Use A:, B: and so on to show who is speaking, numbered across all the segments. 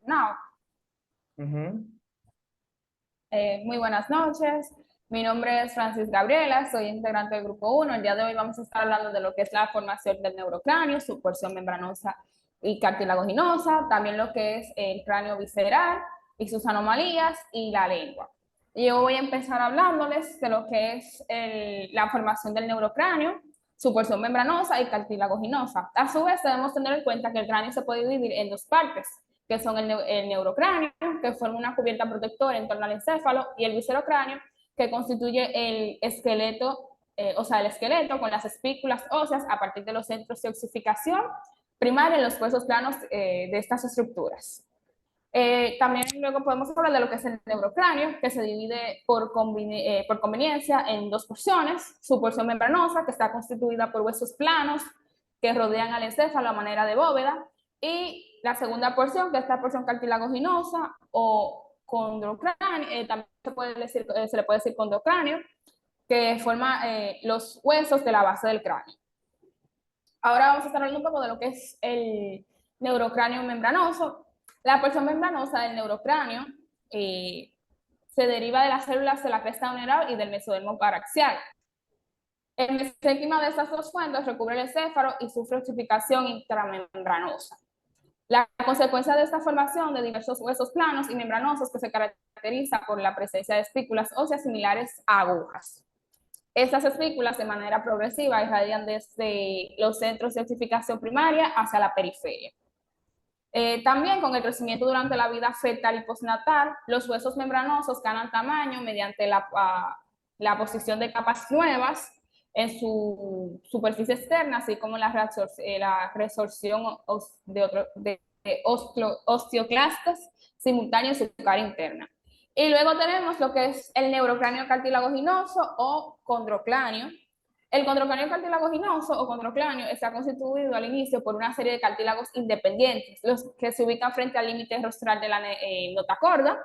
A: No,
B: Ujú.
A: muy buenas noches. Mi nombre es Francis Gabriela, soy integrante del grupo 1. El día de hoy vamos a estar hablando de lo que es la formación del neurocráneo, su porción membranosa y cartilaginosa, también lo que es el cráneo visceral y sus anomalías y la lengua. Yo voy a empezar hablándoles de lo que es la formación del neurocráneo, su porción membranosa y cartilaginosa. A su vez, debemos tener en cuenta que el cráneo se puede dividir en dos partes, que son el neurocráneo, que forma una cubierta protectora en torno al encéfalo, y el viscerocráneo, que constituye el esqueleto, el esqueleto con las espículas óseas a partir de los centros de ossificación primaria en los huesos planos de estas estructuras. También luego podemos hablar de lo que es el neurocráneo, que se divide por conveniencia en dos porciones: su porción membranosa, que está constituida por huesos planos que rodean al encéfalo a manera de bóveda, y la segunda porción, que es la porción cartilaginosa o condrocráneo, también se le puede decir condrocráneo, que forma los huesos de la base del cráneo. Ahora vamos a estar hablando un poco de lo que es el neurocráneo membranoso. La porción membranosa del neurocráneo se deriva de las células de la cresta neural y del mesodermo paraxial. El mesénquima de estas dos fuentes recubre el encéfalo y sufre ossificación intramembranosa. La consecuencia de esta formación de diversos huesos planos y membranosos que se caracteriza por la presencia de espículas óseas similares a agujas. Estas espículas de manera progresiva irradian desde los centros de ossificación primaria hacia la periferia. También con el crecimiento durante la vida fetal y postnatal, los huesos membranosos ganan tamaño mediante la posición de capas nuevas en su superficie externa, así como la resorción de osteoclastas simultáneos en su cara interna. Y luego tenemos lo que es el neurocráneo cartilaginoso o condrocráneo. El condrocráneo cartilaginoso o condrocráneo está constituido al inicio por una serie de cartílagos independientes, los que se ubican frente al límite rostral de la notocorda,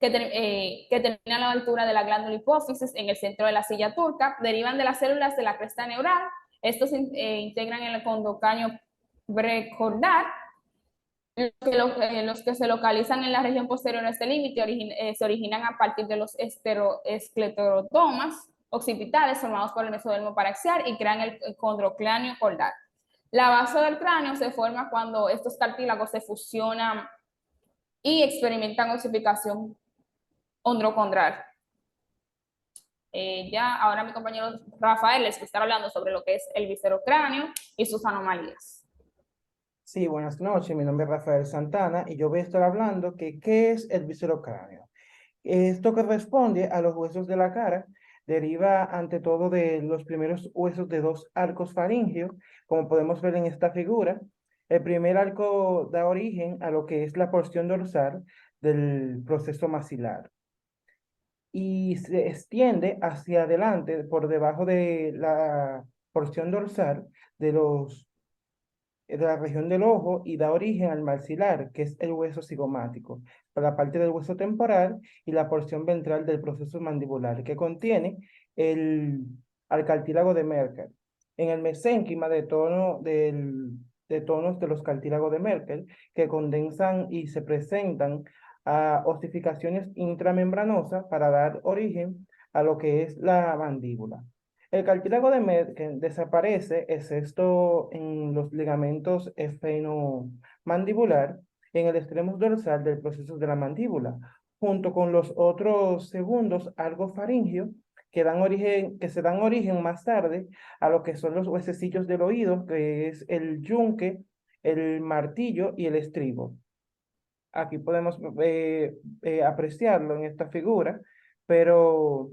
A: que termina a la altura de la glándula hipófisis en el centro de la silla turca, derivan de las células de la cresta neural. Estos integran el condrocráneo precordal, los que se localizan en la región posterior de este límite se originan a partir de los esclerotomas occipitales formados por el mesodermo paraxial y crean el condrocráneo cordal. La base del cráneo se forma cuando estos cartílagos se fusionan y experimentan ossificación ondrocondral. Ahora mi compañero Rafael les va a estar hablando sobre lo que es el viscerocráneo y sus anomalías.
B: Sí, buenas noches. Mi nombre es Rafael Santana y yo voy a estar hablando que qué es el viscerocráneo. Esto corresponde a los huesos de la cara, deriva ante todo de los primeros huesos de dos arcos faringeos, como podemos ver en esta figura. El primer arco da origen a lo que es la porción dorsal del proceso maxilar y se extiende hacia adelante por debajo de la porción dorsal de la región del ojo y da origen al maxilar, que es el hueso cigomático, la parte del hueso temporal y la porción ventral del proceso mandibular, que contiene al cartílago de Merkel. En el mesénquima de tonos de los cartílagos de Merkel, que condensan y se presentan a ossificaciones intramembranosas para dar origen a lo que es la mandíbula. El cartílago de Merkel desaparece, excepto en los ligamentos esfenomandibular, en el extremo dorsal del proceso de la mandíbula, junto con los otros segundos algofaringios que se dan origen más tarde a lo que son los huesecillos del oído, que es el yunque, el martillo y el estribo. Aquí podemos apreciarlo en esta figura, pero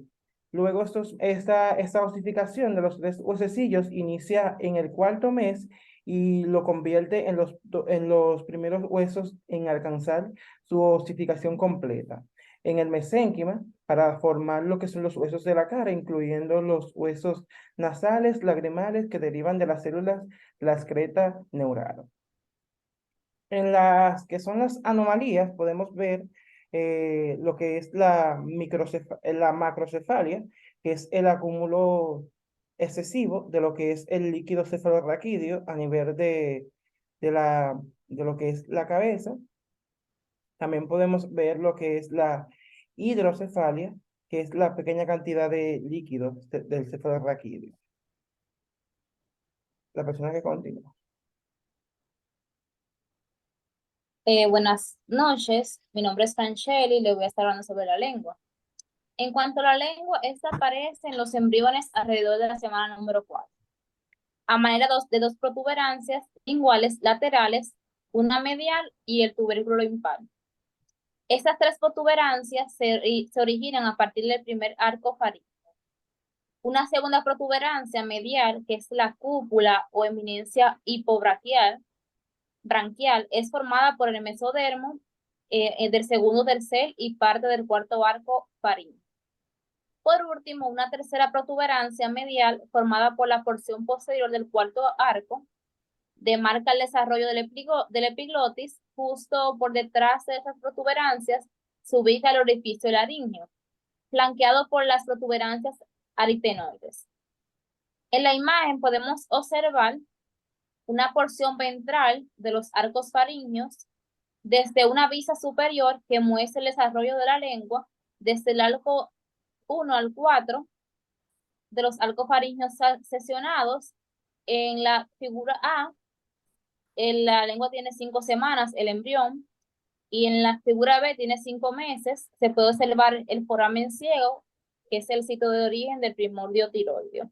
B: luego esta osificación de los huesecillos inicia en el cuarto mes y lo convierte en los primeros huesos en alcanzar su osificación completa. En el mesénquima, para formar lo que son los huesos de la cara, incluyendo los huesos nasales, lagrimales, que derivan de las células de la excreta neural. En las que son las anomalías, podemos ver lo que es la macrocefalia, que es el acúmulo excesivo de lo que es el líquido cefalorraquídeo a nivel de lo que es la cabeza. También podemos ver lo que es la hidrocefalia, que es la pequeña cantidad de líquido del cefalorraquídeo. La persona que continúa.
C: Buenas noches, mi nombre es Franchelle y le voy a estar hablando sobre la lengua. En cuanto a la lengua, esta aparece en los embriones alrededor de la semana número 4, a manera de dos protuberancias linguales laterales, una medial y el tubérculo impar. Estas tres protuberancias se originan a partir del primer arco faríngeo. Una segunda protuberancia medial, que es la cúpula o eminencia hipobranquial, es formada por el mesodermo del segundo tercer y parte del cuarto arco faríngeo. Por último, una tercera protuberancia medial formada por la porción posterior del cuarto arco, demarca el desarrollo del epiglotis. Justo por detrás de esas protuberancias se ubica el orificio laríngeo, flanqueado por las protuberancias aritenoides. En la imagen podemos observar una porción ventral de los arcos faríngeos desde una vista superior que muestra el desarrollo de la lengua desde el arco 1 al 4 de los arcos faríngeos sesionados. En la figura A, la lengua tiene 5 semanas, el embrión, y en la figura B tiene 5 meses. Se puede observar el foramen ciego, que es el sitio de origen del primordio tiroideo.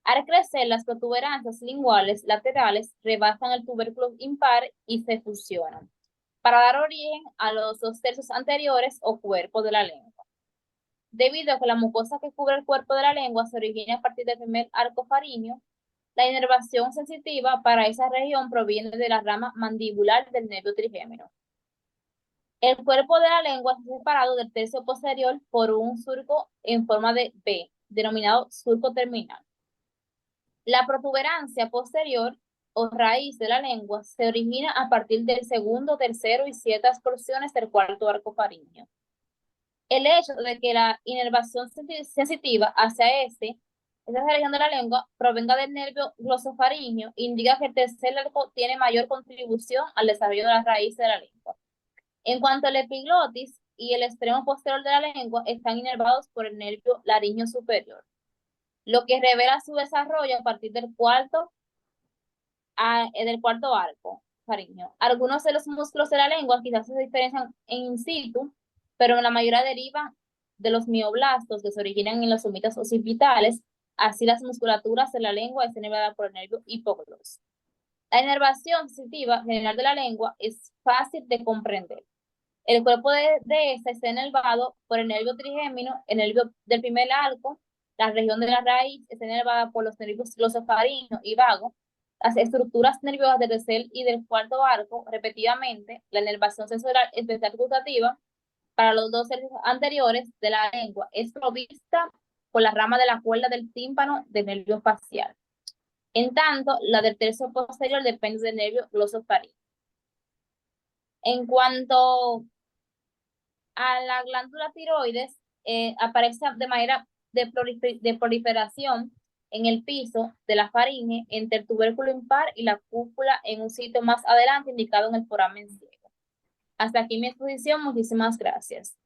C: Al crecer, las protuberancias linguales laterales rebasan el tubérculo impar y se fusionan para dar origen a los 2/3 anteriores o cuerpo de la lengua. Debido a que la mucosa que cubre el cuerpo de la lengua se origina a partir del primer arco faríngeo, la inervación sensitiva para esa región proviene de la rama mandibular del nervio trigémino. El cuerpo de la lengua es separado del tercio posterior por un surco en forma de V, denominado surco terminal. La protuberancia posterior o raíz de la lengua se origina a partir del segundo, tercero y ciertas porciones del cuarto arco faríngeo. El hecho de que la inervación sensitiva hacia esa región de la lengua provenga del nervio glosofaríngeo indica que el tercer arco tiene mayor contribución al desarrollo de la raíz de la lengua. En cuanto al epiglotis y el extremo posterior de la lengua, están inervados por el nervio laríngeo superior, lo que revela su desarrollo a partir del cuarto arco faríngeo. Algunos de los músculos de la lengua quizás se diferencian en in situ, pero la mayoría derivan de los mioblastos que se originan en los somitas occipitales. Así las musculaturas de la lengua es inervada por el nervio hipogloso. La inervación sensitiva general de la lengua es fácil de comprender. El cuerpo de esta está inervado por el nervio trigémino, el nervio del primer arco. La región de la raíz está inervada por los nervios glosofaríngeo y vago. Las estructuras nerviosas del tercer y del cuarto arco, respectivamente. La inervación sensorial especial gustativa para los 2 tercios anteriores de la lengua es provista por la rama de la cuerda del tímpano del nervio facial. En tanto, la del tercio posterior depende del nervio glosofaríngeo. En cuanto a la glándula tiroides, aparece de manera de proliferación en el piso de la faringe entre el tubérculo impar y la cúpula en un sitio más adelante indicado en el foramen ciego. Hasta aquí mi exposición. Muchísimas gracias.